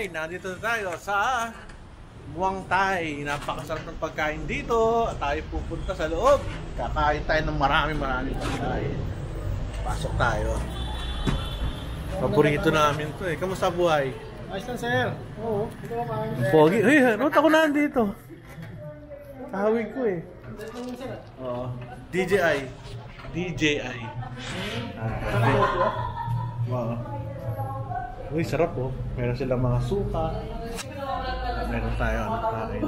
Okay, nandito na tayo sa Muang Thai. Napakasarap ng pagkain dito. At tayo pupunta sa loob. Kakain tayo ng maraming pagkain. Pasok tayo. Paborito namin to eh. Kamusta buhay? Ayos lang, sir. Oo. Ito ka parang Pogi. Hey, ba't ako nandito? Kahawig ko eh. Oo. DJI. DJI. Wow. Uy, sarap oh. Meron silang mga suka. Meron tayo ano kain.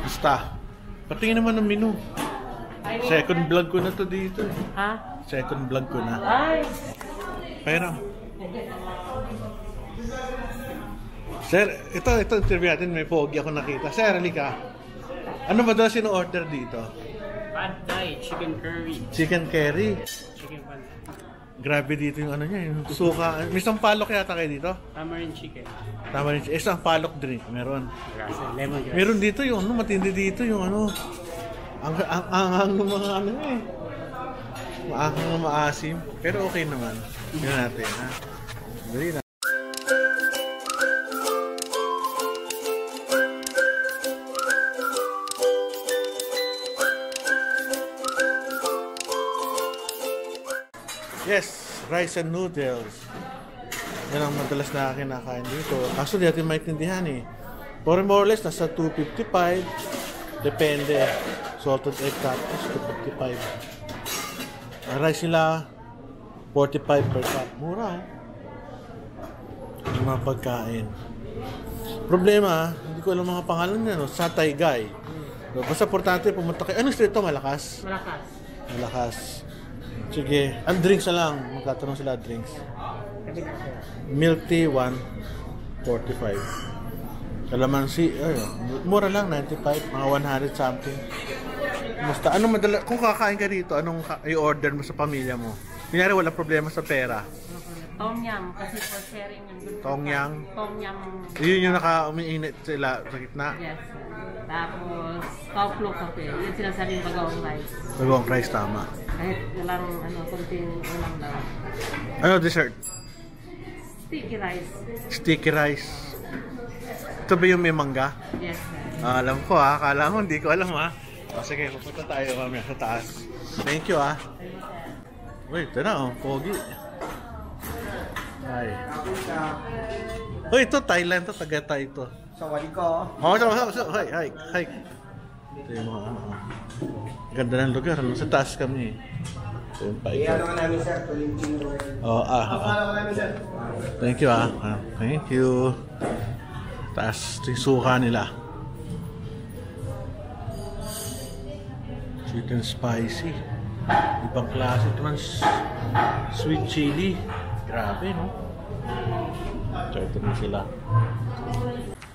Basta. Patingin naman ng menu. Second vlog ko na to dito eh. Ha? Second vlog ko na. Ay! Pero Sir, ito interview natin. May pogi ako nakita. Sir, halika. Ano ba daw sino-order dito? Pad Thai, chicken curry. Chicken curry. Chicken pad. Grabe dito yung ano niya, yung suka. May isang palok yata kayo dito? Tamarind chicken. Tama rin. Isang palok drink. Meron. Grass, lemongrass. Meron dito yung ano, matindi dito yung ano. Ang ng mga ano eh. Maanghang na maasim. Pero okay naman. Yun natin ha. Dali na. Yes, rice and noodles. Yan ang madalas na kinakain dito. Kaso di natin maintindihan eh. More or less, nasa 255. Depende. Salted egg tapos 255. Ang rice nila, 45 per cup. Mura oh. Yung mga pagkain. Problema, hindi ko alam mga pangalan niya. No? Satay Guy. Basta importante pumunta kayo. Anong street to? Malakas? Malakas. Malakas. Sige. Ang drinks na lang. Magtatanong sila drinks. Milk tea, 145. Kalamansi, mura lang, 95. Mga 100 something. Basta, anong madala? Kung kakain ka dito, anong i-order mo sa pamilya mo? Kunyari, walang problema sa pera. Tom yum, kasi for sharing yung good. Tom yum? Tom yum. Yun yung naka-umiinit sila sa gitna? Yes. Tapos, cow flow cafe. Yun sinasabing bagawang rice. Bagawang rice, tama. Kahit walang, konting ulang lang. Ano dessert? Sticky rice. Sticky rice. Ito ba yung may mangga? Yes. Alam ko ha. Akala mo, hindi ko alam ha. Sige, pupunta tayo mamaya sa taas. Thank you ha. Uy, ito na oh. Pogi. Ay. Uy, ito Thailand to. Taga-Thai ito. Sawali ko. Oh, hi. Ito yung mga ano. Ganda ng lugar. Sa taas kami. Ito yung pa ito. Ano namin, sir? Oh, Thank you Thank you. Taas. Ito yung suka nila. Sweet and spicy. Ibang klase naman. Sweet chili. Grabe, no? So, ito na sila.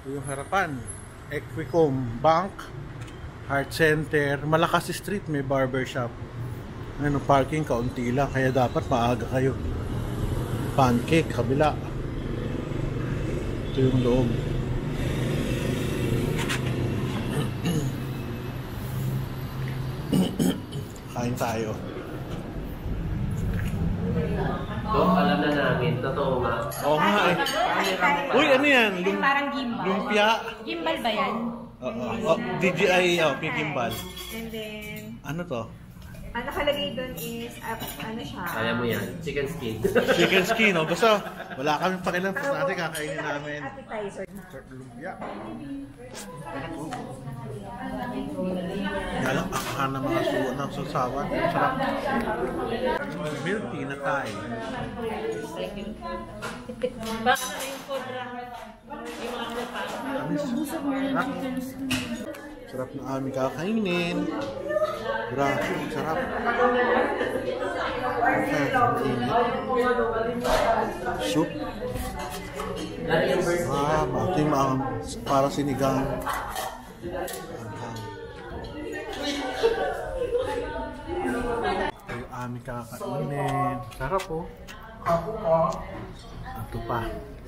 Ito yung harapan. Equicom Bank. Heart Center. Malakas Street. May barbershop. Ano, parking kaunti lang. Kaya dapat maaga kayo. Pancake. Kabila. Ito yung loob. Kain tayo. Alam na namin, totoo nga. Oo nga eh. Uy, ano yan? Parang gimbal. Lumpia? Gimbal ba yan? Oo. DJI, gimbal. And then, Ano to? ang nakalagay doon is, ano siya? Kaya mo yan, chicken skin. Chicken skin, no? Basta wala kami pakialam sa natin kakainin namin. Appetizer. Lumpia. Yalang akahan ng mga suwa ng sasawan. Sarap. Milk tea na tayo. Baka na yung kodra. Yung mga kapal. Sarap na aming kakainin. Grabe, sarap. Soup. Ito yung mga para sinigang. Ito yung aming kakainin. Sarap po. Ito pa.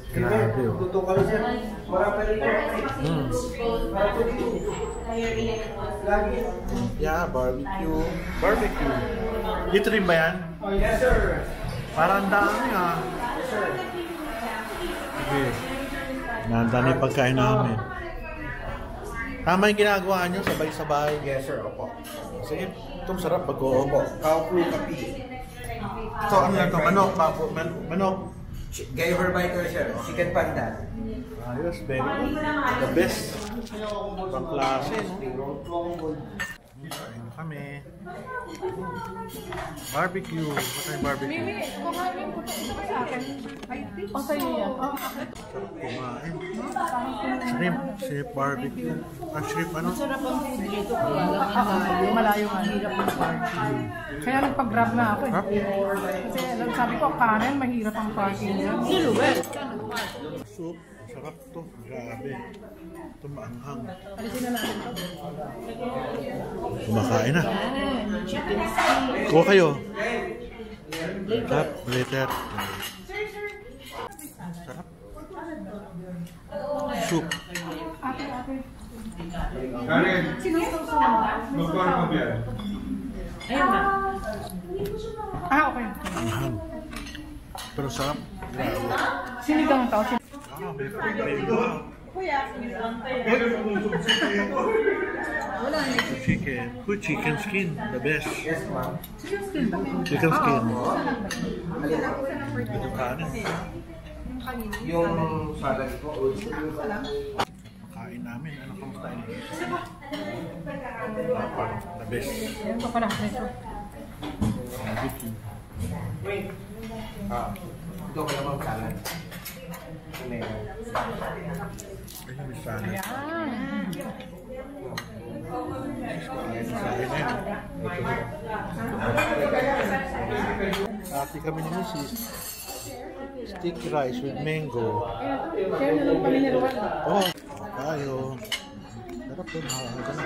Grabe oh. Tuto kami, sir. Yeah, barbecue. Barbecue. Dito rin ba yan? Oh, yes, sir. Parang dami ah. Sige. Nanda na yung pagkain namin. Tama yung ginagawa nyo, sabay-sabay. Yes, sir. Opo. Sige, itong sarap pag-oo. Opo. Kauplu kapi. So ano lang ito? Manok, papo, manok. Gayo herbiter, sir. Chicken panda. Ayos, very good. The best. Pang klase, no? Kain na kami. Barbecue. What ay barbecue? kumain ko sa akin. Ay, sa'yo yan. Kumain. Shrimp. Shrimp barbecue. Ah, shrimp ano? Sarap ang food dito kaya lang malayo nga hirap ng parking. Kaya nagpag-grab na ako eh. Ha? Kasi alam, sabi ko, kanan, mahirap ang parking dyan. Soup. Sarap to. Grabe. Ito maanghang. Alisin na natin ito. Kumakain na. Chicken steak. Kuha kayo. Sarap. Later. Sarap. Soup. Ate. Karen, magkuhan mo biyan. Ayun na. Okay. Anghang. Pero sarap. Grabe. Sinigang to. Ah, may chicken. Good chicken skin. The best. Yes, ma'am. Chicken skin. Ito kanin. Yung salad po. Kain namin. Ano kamusta yun? The best. Yan pa pala. Ito. Barbecue. Ito ko naman salad. Ayun, may salad. Ati kami ni Mrs. Sticky rice with mango. Kaya nalang kami niluwan. Oh, tayo. Sarap to, nakakain ka na.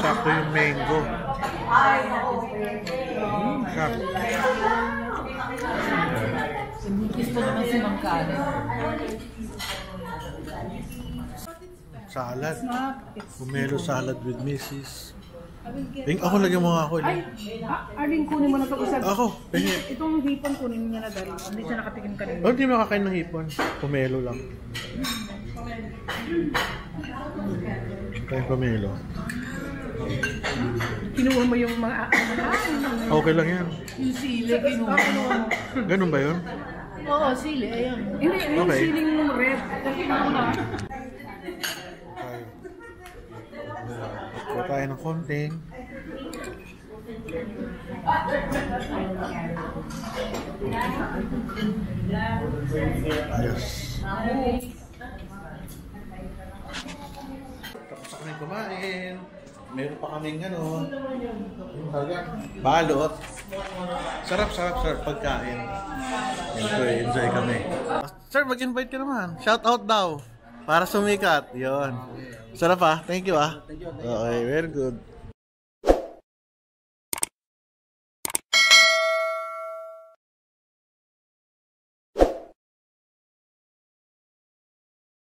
Sakto yung mango. Sarap. Gusto naman si Mang Karen. Salad. Pomelo salad with Mrs. Ako lagyan mo nga ako. Ay, Arlene, kunin mo na ito usap. Ako, pengi. Itong hipon kunin niya na dali. Hindi siya nakatikim kanina. Oh, hindi makakain ng hipon. Pomelo lang. Kain pomelo. Kinuha mo yung mga... Okay lang yan. Yung sili, kinuha mo. Ganun ba yun? Oo, sili. Ayan. Hindi, yung Okay. siling ng red. Kinuha mo na. Kuha tayo ng konting. Ayos. Tapos na kami kumain. Meron pa kaming ano. Balot. Sarap pagkain. Enjoy kami. Sir, mag-invite ka naman. Shout out daw. Para sumikat. Yon. Sarap ah. Thank you ah. Okay, very good.